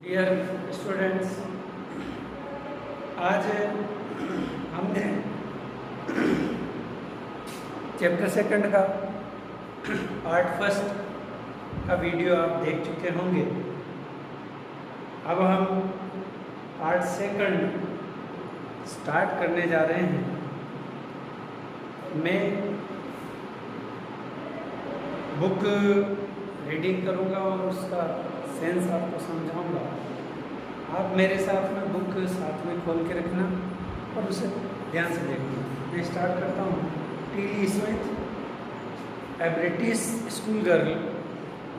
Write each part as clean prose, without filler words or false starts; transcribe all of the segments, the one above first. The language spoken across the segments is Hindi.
डियर स्टूडेंट्स, आज हमने चैप्टर सेकंड का पार्ट फर्स्ट का वीडियो आप देख चुके होंगे। अब हम पार्ट सेकंड स्टार्ट करने जा रहे हैं। मैं बुक रीडिंग करूंगा और उसका सेंस आपको समझाऊंगा। आप मेरे साथ में बुक साथ में खोल के रखना और उसे ध्यान से देखना। मैं स्टार्ट करता हूँ। T Smith, a British schoolgirl,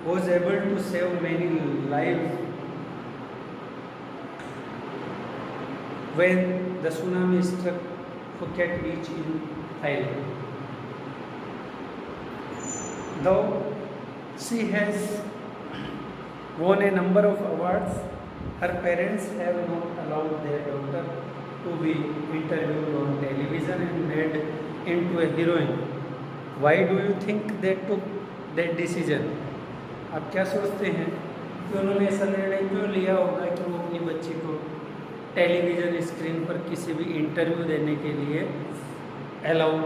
was able to save many lives when the tsunami struck Phuket beach in Thailand. Though she has won a number of awards, her parents have not allowed their daughter to be interviewed on television and made into a heroine. Why do you think they took that decision? आप क्या सोचते हैं कि उन्होंने ऐसा निर्णय क्यों लिया होगा कि वो अपनी बच्ची को टेलीविज़न स्क्रीन पर किसी भी इंटरव्यू देने के लिए अलाउ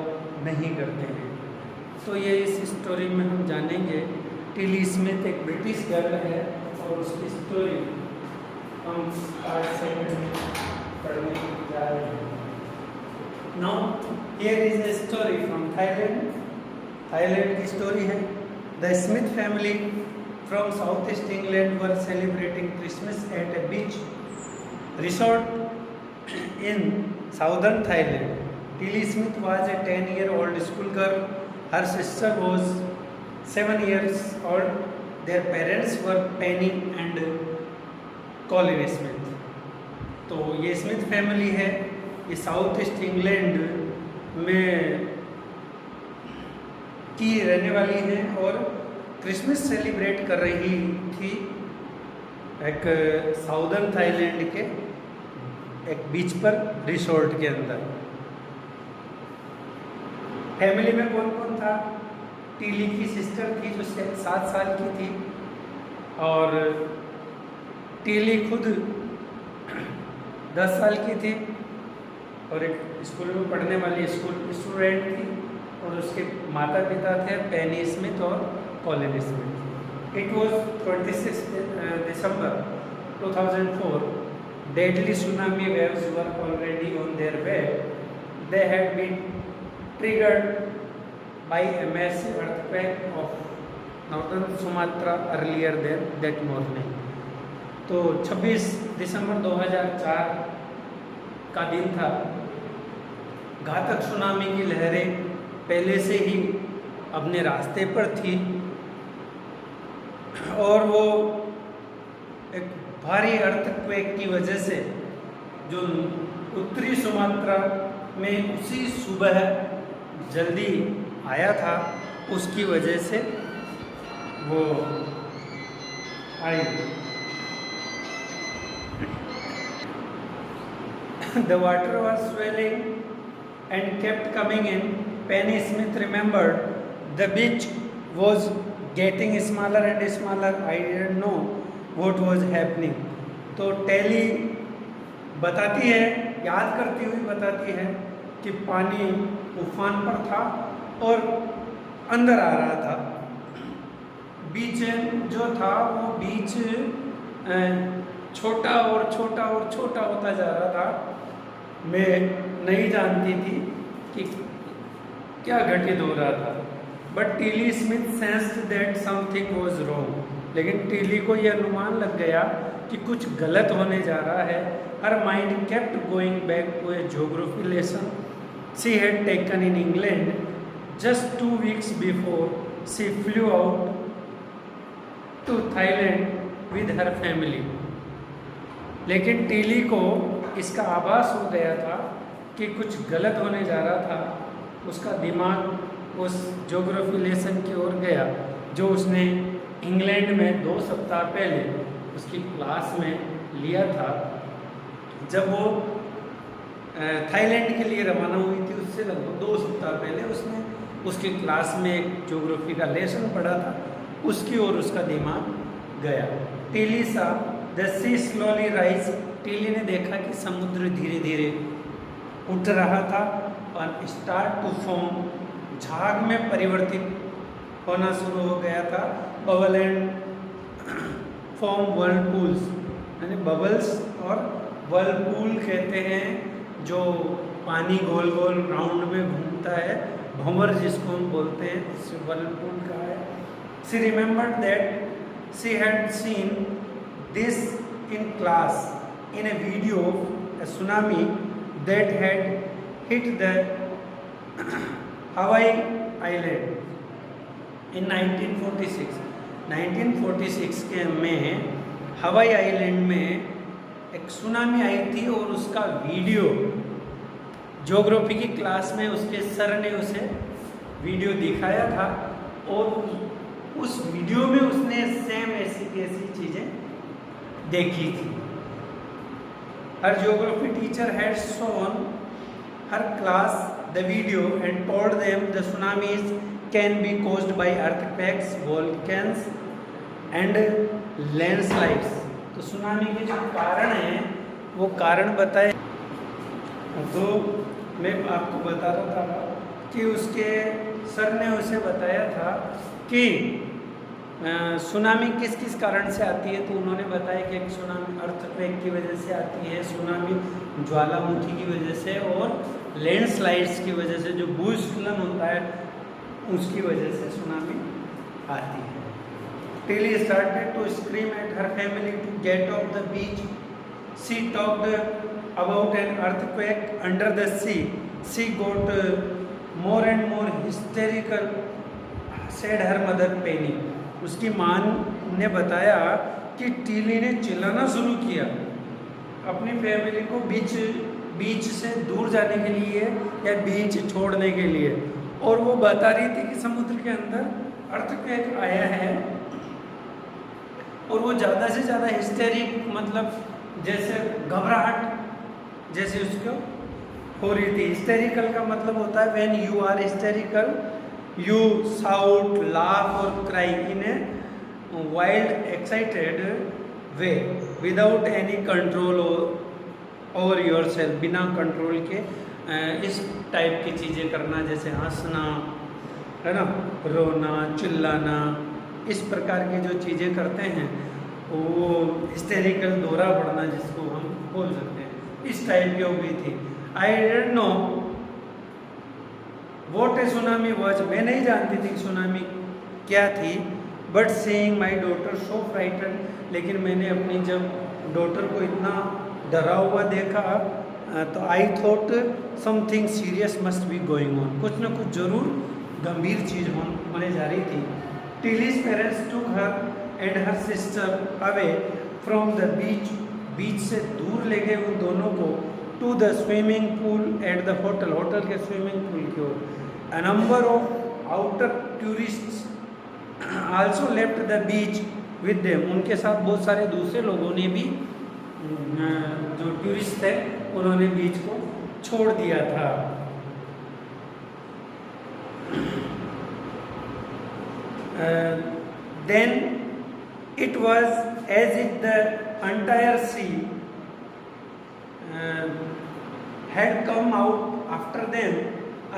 नहीं करते हैं? तो ये इस स्टोरी में हम जानेंगे। टी स्मिथ एक ब्रिटिश गर्ल है और उसकी स्टोरी हम पार्ट सेकंड पढ़ने जा रहे हैं। Now here is a story from Thailand. Thailand की स्टोरी है। The Smith family from south east England were celebrating Christmas at a beach resort in southern Thailand. Tilly Smith was a 10-year-old school girl. Her sister was 7 years old. Their parents were Penny and Colin Smith. तो ये स्मिथ फैमिली है, ये साउथ ईस्ट इंग्लैंड में की रहने वाली हैं और क्रिसमस सेलिब्रेट कर रही थी एक साउदर्न थाईलैंड के एक बीच पर रिसोर्ट के अंदर। फैमिली में कौन कौन था? टीली की सिस्टर थी जो 7 साल की थी और टीली खुद 10 साल की थी और एक स्कूल में पढ़ने वाली स्कूल स्टूडेंट थी और उसके माता पिता थे पेनी स्मिथ और Colin Smith. It was 26 December 2004. Deadly tsunami waves were already on their way. They had been triggered by a massive earthquake of northern Sumatra earlier that morning. तो 26 दिसंबर 2004 का दिन था। घातक सुनामी की लहरें पहले से ही अपने रास्ते पर थी और वो एक भारी अर्थक्वेक की वजह से जो उत्तरी सुमात्रा में उसी सुबह जल्दी आया था उसकी वजह से वो आई। The water was swelling and kept coming in. Penny Smith remembered the beach was getting smaller and smaller. I didn't know what was happening. तो टेली बताती है, याद करती हुई बताती है कि पानी उफान पर था और अंदर आ रहा था। बीच जो था वो बीच छोटा और छोटा और छोटा होता जा रहा था। मैं नहीं जानती थी कि क्या घटित हो रहा था। But Tilly Smith sensed that something was wrong. लेकिन टीली को यह अनुमान लग गया कि कुछ गलत होने जा रहा है। Her mind kept going back to a geography lesson she had taken in England just 2 weeks before she flew out to Thailand with her family. लेकिन टीली को इसका आभास हो गया था कि कुछ गलत होने जा रहा था। उसका दिमाग उस ज्योग्राफी लेसन की ओर गया जो उसने इंग्लैंड में 2 सप्ताह पहले उसकी क्लास में लिया था। जब वो थाईलैंड के लिए रवाना हुई थी उससे लगभग 2 सप्ताह पहले उसने उसकी क्लास में एक ज्योग्राफी का लेसन पढ़ा था, उसकी ओर उसका दिमाग गया। Tilly saw the sea slowly rise, Tilly ने देखा कि समुद्र धीरे धीरे उठ रहा था और स्टार्ट टू फॉर्म, झाग में परिवर्तित होना शुरू हो गया था। बबल एंड फॉर्म वर्लपूल्स, यानी बबल्स और वर्लपूल कहते हैं जो पानी गोल गोल राउंड में घूमता है, भंवर जिसको हम बोलते हैं, उससे वर्लपूल का है। She remembered that she had seen this in class in A video, a tsunami that had hit the Hawaii island in 1946। 1946 के में हवाई आइलैंड में एक सुनामी आई थी और उसका वीडियो ज्योग्राफी की क्लास में उसके सर ने उसे वीडियो दिखाया था और उस वीडियो में उसने सेम ऐसी ऐसी चीज़ें देखी थी। Her geography teacher had shown her class the video and told them the tsunamis can be caused by earthquakes, volcanoes and landslides. तो सुनामी के जो कारण हैं वो कारण बताए। तो मैं आपको बता रहा था कि उसके सर ने उसे बताया था कि सुनामी किस किस कारण से आती है। तो उन्होंने बताया कि एक सुनामी अर्थक्वेक की वजह से आती है, सुनामी ज्वालामुखी की वजह से और लैंडस्लाइड्स की वजह से, जो भूस्खलन होता है उसकी वजह से सुनामी आती है। Tilly started to scream at her family to get off the beach. She talked about an earthquake under the sea. She got more and more hysterical, said her mother Penny. उसकी माँ ने बताया कि टीली ने चिल्लाना शुरू किया अपनी फैमिली को बीच से दूर जाने के लिए या बीच छोड़ने के लिए, और वो बता रही थी कि समुद्र के अंदर अर्थक्वेक आया है और वो ज़्यादा से ज़्यादा हिस्टेरिक, मतलब जैसे घबराहट जैसे उसको हो रही थी। हिस्टेरिकल का मतलब होता है when you are hysterical you shout, laugh or cry in a wild, excited way without any control over yourself। बिना कंट्रोल के इस टाइप की चीज़ें करना, जैसे हंसना है ना, रोना, चिल्लाना, इस प्रकार की जो चीज़ें करते हैं वो हिस्टेरिकल दौरा पड़ना जिसको हम बोल सकते हैं, इस टाइप की हो गई थी। I don't know what A tsunami was, मैं नहीं जानती थी सुनामी क्या थी। But seeing my daughter so frighten, लेकिन मैंने अपनी जब डॉटर को इतना डरा हुआ देखा तो I thought something serious must be going on, कुछ ना कुछ जरूर गंभीर चीज़ होने जा रही थी। Tilly's parents took her and her sister away from the beach, beach से दूर ले गए उन दोनों को, to the swimming pool at the hotel, hotel के स्विमिंग पूल की ओर। A number of outer tourists also left the beach with them। उनके साथ बहुत सारे दूसरे लोगों ने भी, जो टूरिस्ट थे, उन्होंने बीच को छोड़ दिया था। Then it was as if the entire sea had come out after them।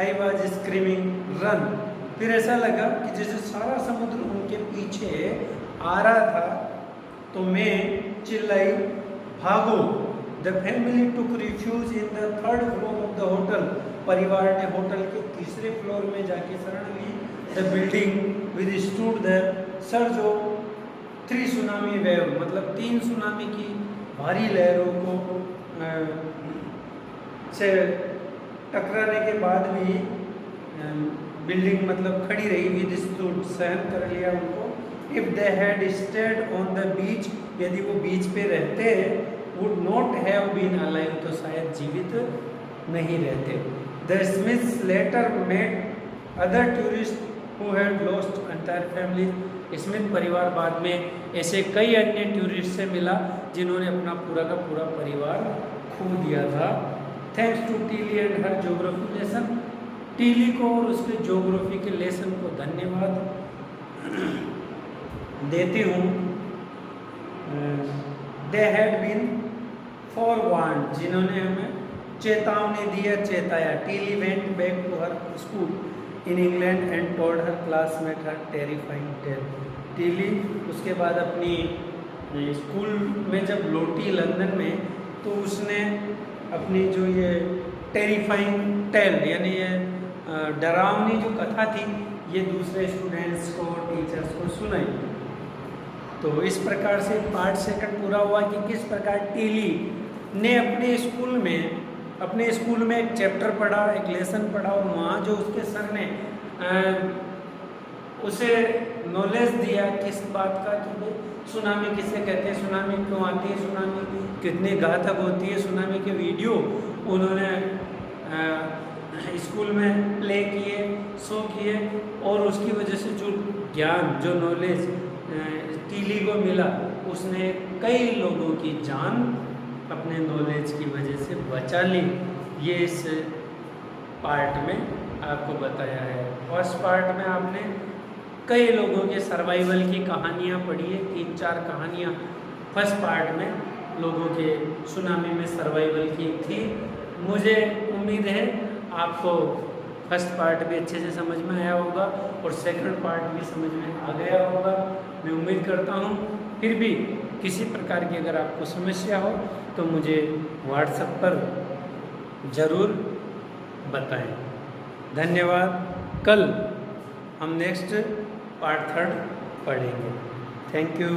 I was screaming run. फिर ऐसा लगा कि जैसे सारा समुद्र उनके पीछे आ रहा था, तो मैं चिल्लाई भागो। The family took refuge in the third floor of the hotel. परिवार ने होटल के तीसरे फ्लोर में जाके शरण ली। The building withstood the surge of 3 tsunami wave, मतलब 3 सुनामी की भारी लहरों को से टकराने के बाद भी बिल्डिंग मतलब खड़ी रही। विद स्टूड, सहन कर लिया उनको। If they had stayed on the beach, यदि वो बीच पे रहते would not have been alive, तो शायद जीवित नहीं रहते। The Smiths later met other tourists who had lost entire family. Smith परिवार बाद में ऐसे कई अन्य टूरिस्ट से मिला जिन्होंने अपना पूरा का पूरा परिवार खो दिया था। Thanks to Tilly and her geography lesson. Tilly को और उसके ज्योग्राफी के लेसन को धन्यवाद देती हूँ। दे हैड बीन forewarned, जिन्होंने हमें चेतावनी दिया, चेताया। Tilly went back to her school in England and told her classmate her terrifying tale. Tilly उसके बाद अपनी स्कूल में जब लौटी लंदन में, तो उसने अपनी जो ये टेरिफाइंग टेल यानी ये डरावनी जो कथा थी, ये दूसरे स्टूडेंट्स को, टीचर्स को सुनाई। तो इस प्रकार से पार्ट सेकंड पूरा हुआ कि किस प्रकार टीली ने अपने स्कूल में एक चैप्टर पढ़ा, एक लेसन पढ़ा, और वहाँ जो उसके सर ने उसे नॉलेज दिया किस बात का कि भाई सुनामी किसे कहते हैं, सुनामी क्यों आती है, सुनामी कितने घातक होती है, सुनामी के वीडियो उन्होंने स्कूल में प्ले किए, शो किए, और उसकी वजह से जो ज्ञान, जो नॉलेज टीली को मिला, उसने कई लोगों की जान अपने नॉलेज की वजह से बचा ली। ये इस पार्ट में आपको बताया है। फर्स्ट पार्ट में आपने कई लोगों के सर्वाइवल की कहानियाँ पढ़ी है, 3-4 कहानियाँ फर्स्ट पार्ट में लोगों के सुनामी में सर्वाइवल की थी। मुझे उम्मीद है आपको फर्स्ट पार्ट भी अच्छे से समझ में आया होगा और सेकंड पार्ट भी समझ में आ गया होगा, मैं उम्मीद करता हूँ। फिर भी किसी प्रकार की अगर आपको समस्या हो तो मुझे व्हाट्सएप पर ज़रूर बताएं। धन्यवाद। कल हम नेक्स्ट पार्ट 3 पढ़ेंगे। Thank you.